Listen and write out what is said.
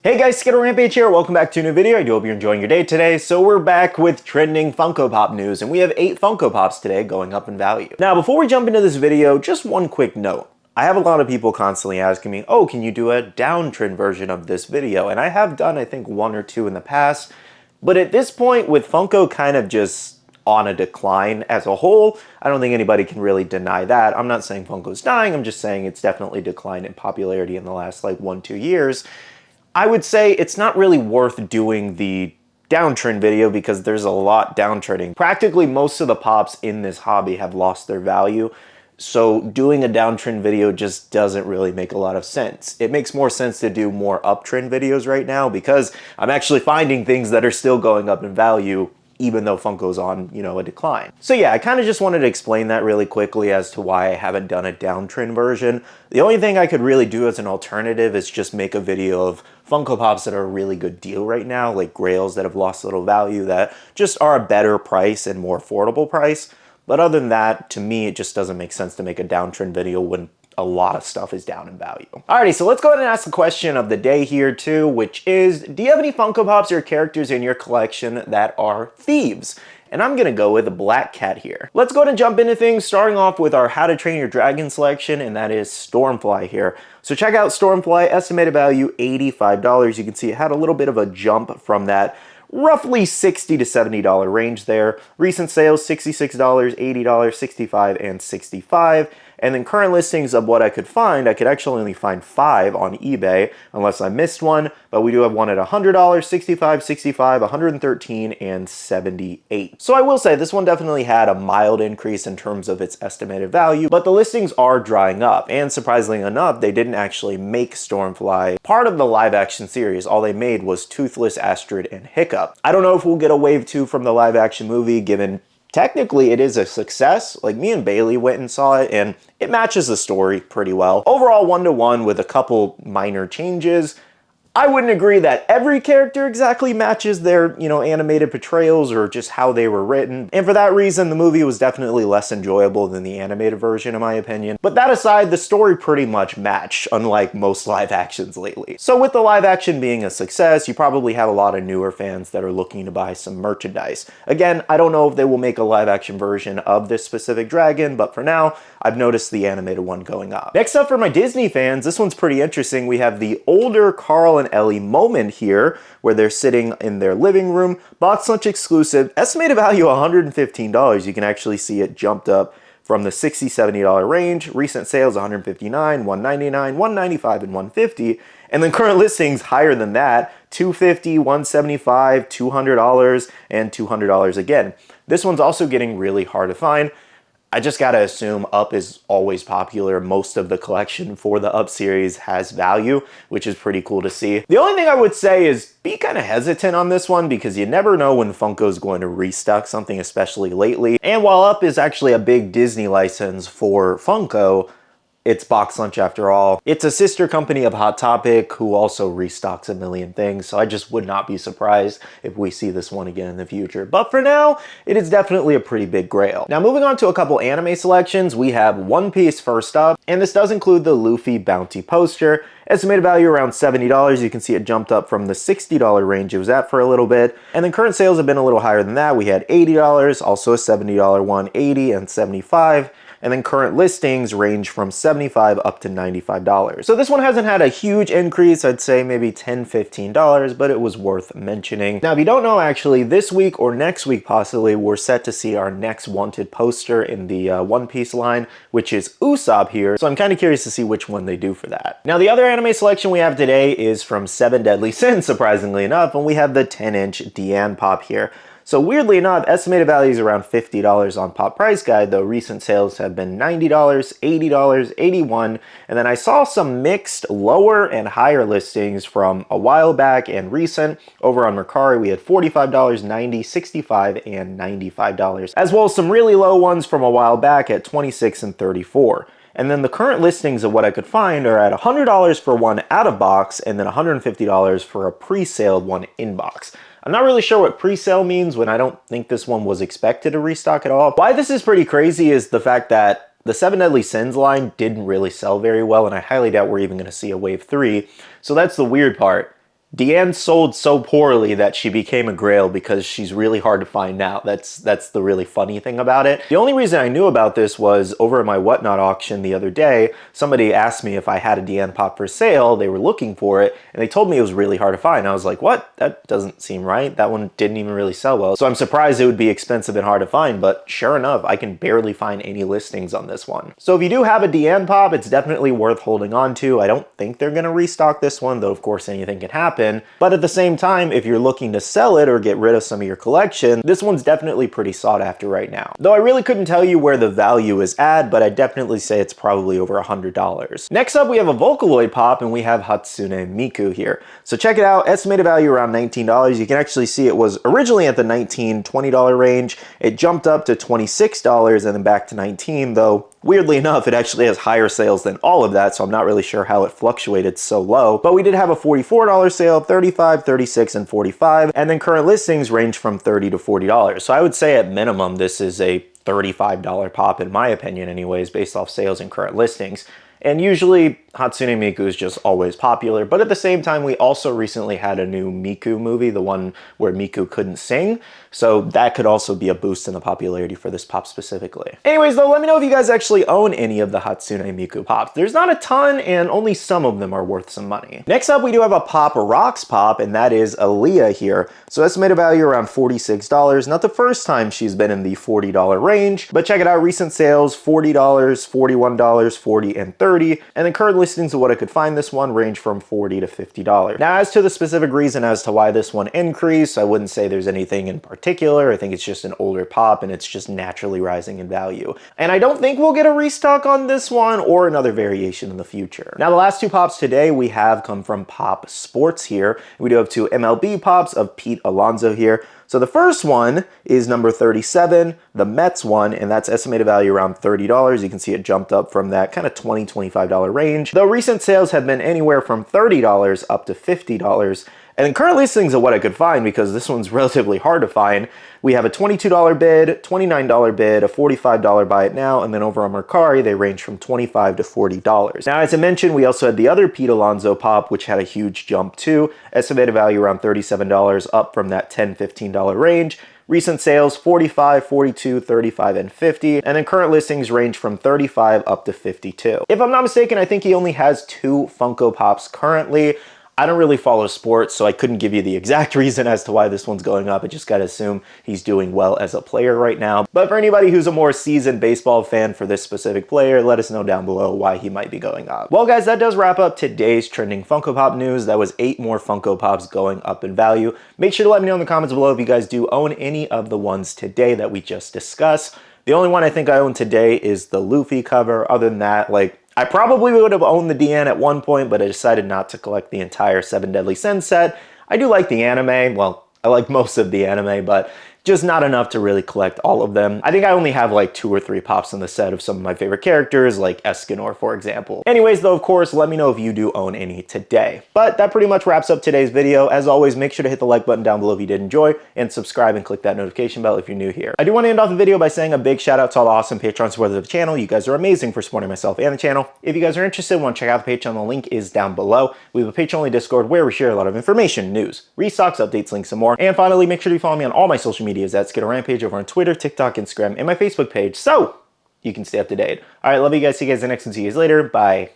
Hey guys, SkittleRampage here. Welcome back to a new video. I do hope you're enjoying your day today. So we're back with trending Funko Pop news, and we have 8 Funko Pops today going up in value. Now, before we jump into this video, just one quick note. I have a lot of people constantly asking me, oh, can you do a downtrend version of this video? And I have done, I think, 1 or 2 in the past. But at this point, with Funko kind of just on a decline as a whole, I don't think anybody can really deny that. I'm not saying Funko's dying. I'm just saying it's definitely declined in popularity in the last like 1-2 years. I would say it's not really worth doing the downtrend video because there's a lot downtrending. Practically most of the pops in this hobby have lost their value, so doing a downtrend video just doesn't really make a lot of sense. It makes more sense to do more uptrend videos right now because I'm actually finding things that are still going up in value even though Funko's on, a decline. So yeah, I kind of just wanted to explain that really quickly as to why I haven't done a downtrend version. The only thing I could really do as an alternative is just make a video of Funko Pops that are a really good deal right now, like grails that have lost a little value that just are a better price and more affordable price. But other than that, to me, it just doesn't make sense to make a downtrend video when a lot of stuff is down in value. Alrighty, so let's go ahead and ask the question of the day here too, which is, do you have any Funko Pops or characters in your collection that are thieves? And I'm gonna go with a black cat here. Let's go ahead and jump into things, starting off with our How to Train Your Dragon selection, and that is Stormfly here. So check out Stormfly, estimated value $85. You can see it had a little bit of a jump from that roughly $60 to $70 range there. Recent sales, $66, $80, $65, and $65. And then current listings of what I could find, I could actually only find 5 on eBay, unless I missed one, but we do have one at $100, $65, $65, $113, and $78. So I will say this one definitely had a mild increase in terms of its estimated value, but the listings are drying up, and surprisingly enough, they didn't actually make Stormfly part of the live action series. All they made was Toothless, Astrid, and Hiccup. I don't know if we'll get a wave 2 from the live action movie, given technically it is a success. Like, me and Bailey went and saw it, and it matches the story pretty well. Overall 1-to-1 with a couple minor changes. I wouldn't agree that every character exactly matches their, animated portrayals or just how they were written. And for that reason, the movie was definitely less enjoyable than the animated version, in my opinion. But that aside, the story pretty much matched, unlike most live actions lately. So with the live action being a success, you probably have a lot of newer fans that are looking to buy some merchandise. Again, I don't know if they will make a live action version of this specific dragon, but for now, I've noticed the animated one going up. Next up for my Disney fans, this one's pretty interesting. We have the older Carl and Ellie moment here, where they're sitting in their living room. Box lunch exclusive, estimated value $115. You can actually see it jumped up from the $60, $70 range. Recent sales $159, $199, $195, and $150. And then current listings higher than that, $250, $175, $200, and $200 again. This one's also getting really hard to find. I just gotta assume Up is always popular. Most of the collection for the Up series has value, which is pretty cool to see. The only thing I would say is be kind of hesitant on this one because you never know when Funko's going to restock something, especially lately. And while Up is actually a big Disney license for Funko, it's Box Lunch after all. It's a sister company of Hot Topic who also restocks a million things, so I just would not be surprised if we see this one again in the future. But for now, it is definitely a pretty big grail. Now moving on to a couple anime selections, we have One Piece first up, and this does include the Luffy bounty poster. Estimated value around $70. You can see it jumped up from the $60 range it was at for a little bit. And then current sales have been a little higher than that. We had $80, also a $70 one, $80, and $75. And then current listings range from $75 up to $95. So this one hasn't had a huge increase, I'd say maybe $10, $15, but it was worth mentioning. Now, if you don't know, actually, this week or next week possibly, we're set to see our next wanted poster in the One Piece line, which is Usopp here. So I'm kind of curious to see which one they do for that. Now, the other anime selection we have today is from 7 Deadly Sins, surprisingly enough, and we have the 10-inch Dian Pop here. So weirdly enough, estimated value is around $50 on Pop Price Guide, though recent sales have been $90, $80, $81, and then I saw some mixed lower and higher listings from a while back and recent. Over on Mercari, we had $45, $90, $65, and $95, as well as some really low ones from a while back at $26 and $34. And then the current listings of what I could find are at $100 for one out of box and then $150 for a pre-sale one in box. I'm not really sure what pre-sale means when I don't think this one was expected to restock at all. Why this is pretty crazy is the fact that the 7 Deadly Sins line didn't really sell very well, and I highly doubt we're even going to see a wave 3. So that's the weird part. Deanne sold so poorly that she became a grail because she's really hard to find now. That's the really funny thing about it. The only reason I knew about this was over at my Whatnot auction the other day, somebody asked me if I had a Deanne pop for sale. They were looking for it, and they told me it was really hard to find. I was like, what? That doesn't seem right. That one didn't even really sell well. So I'm surprised it would be expensive and hard to find, but sure enough, I can barely find any listings on this one. So if you do have a Deanne pop, it's definitely worth holding on to. I don't think they're gonna restock this one, though of course anything can happen. But at the same time, if you're looking to sell it or get rid of some of your collection, this one's definitely pretty sought after right now. Though I really couldn't tell you where the value is at, but I'd definitely say it's probably over $100. Next up, we have a Vocaloid pop, and we have Hatsune Miku here. So check it out, estimated value around $19. You can actually see it was originally at the $19, $20 range. It jumped up to $26 and then back to $19, though weirdly enough, it actually has higher sales than all of that, so I'm not really sure how it fluctuated so low. But we did have a $44 sale, $35, $36, and $45, and then current listings range from $30 to $40. So I would say at minimum, this is a $35 pop in my opinion anyways, based off sales and current listings. And usually Hatsune Miku is just always popular, but at the same time, we also recently had a new Miku movie, the one where Miku couldn't sing, so that could also be a boost in the popularity for this pop specifically. Anyways though, let me know if you guys actually own any of the Hatsune Miku pops. There's not a ton, and only some of them are worth some money. Next up, we do have a Pop Rocks pop, and that is Aaliyah here. So estimated value around $46. Not the first time she's been in the $40 range, but check it out, recent sales, $40, $41, $40, and $30, and then current listings of what I could find this one range from $40 to $50. Now, as to the specific reason as to why this one increased, I wouldn't say there's anything in particular. I think it's just an older pop and it's just naturally rising in value. And I don't think we'll get a restock on this one or another variation in the future. Now, the last two pops today we have come from Pop Sports here. We do have two MLB pops of Pete Alonzo here. So the first one is number 37, the Mets one, and that's estimated value around $30. You can see it jumped up from that kind of $20, $25 range. Though recent sales have been anywhere from $30 up to $50. And then current listings of what I could find, because this one's relatively hard to find, we have a $22 bid, $29 bid, a $45 buy it now, and then over on Mercari, they range from $25 to $40. Now, as I mentioned, we also had the other Pete Alonzo pop, which had a huge jump too, estimated value around $37, up from that $10, $15 range. Recent sales, $45, $42, $35, and $50, and then current listings range from $35 up to $52. If I'm not mistaken, I think he only has 2 Funko Pops currently. I don't really follow sports, so I couldn't give you the exact reason as to why this one's going up. I just gotta assume he's doing well as a player right now. But for anybody who's a more seasoned baseball fan for this specific player, let us know down below why he might be going up. Well guys, that does wrap up today's trending Funko Pop news. That was 8 more Funko Pops going up in value. Make sure to let me know in the comments below if you guys do own any of the ones today that we just discussed. The only one I think I own today is the Luffy cover. Other than that, I probably would have owned the Deanne at one point, but I decided not to collect the entire 7 Deadly Sins set. I do like the anime. Well, I like most of the anime, but just not enough to really collect all of them. I think I only have like 2 or 3 pops in the set of some of my favorite characters, like Escanor, for example. Anyways, though, of course, let me know if you do own any today. But that pretty much wraps up today's video. As always, make sure to hit the like button down below if you did enjoy, and subscribe and click that notification bell if you're new here. I do want to end off the video by saying a big shout out to all the awesome Patreon supporters of the channel. You guys are amazing for supporting myself and the channel. If you guys are interested and want to check out the Patreon, the link is down below. We have a Patreon-only Discord where we share a lot of information, news, restocks, updates, links, and more. And finally, make sure to follow me on all my social medias at SkittleRampage over on Twitter, TikTok, Instagram, and my Facebook page, so you can stay up to date. All right, love you guys. See you guys in the next one. See you guys later. Bye.